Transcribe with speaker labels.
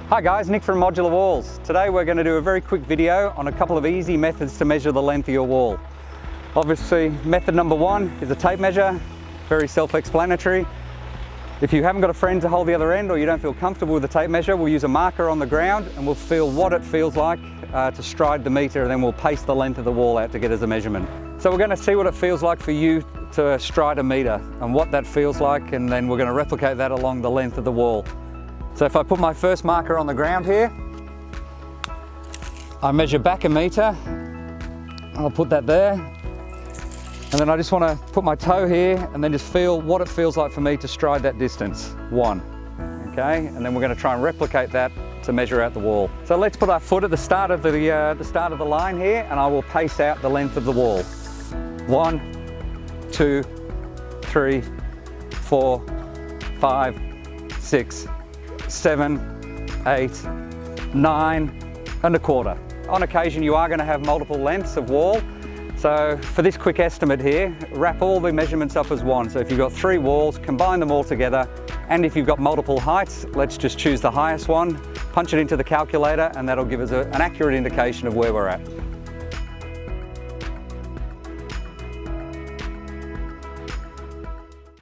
Speaker 1: Hi guys, Nick from ModularWalls. Today we're going to do a very quick video on a couple of easy methods to measure the length of your wall. Obviously, method number one is a tape measure, very self-explanatory. If you haven't got a friend to hold the other end or you don't feel comfortable with the tape measure, we'll use a marker on the ground and we'll feel what it feels like to stride the meter, and then we'll paste the length of the wall out to get as a measurement. So we're going to see what it feels like for you to stride a meter and what that feels like, and then we're going to replicate that along the length of the wall. So if I put my first marker on the ground here, I measure back a meter, I'll put that there, and then I just want to put my toe here and then just feel what it feels like for me to stride that distance, 1, okay? And then we're going to try and replicate that to measure out the wall. So let's put our foot at the start of the line here, and I will pace out the length of the wall. 1, 2, 3, 4, 5, 6, 7, 8, 9 and a quarter. On occasion you are going to have multiple lengths of wall, so for this quick estimate here, wrap all the measurements up as one. So if you've got 3 walls, combine them all together, and if you've got multiple heights, let's just choose the highest one, punch it into the calculator, and that'll give us an accurate indication of where we're at.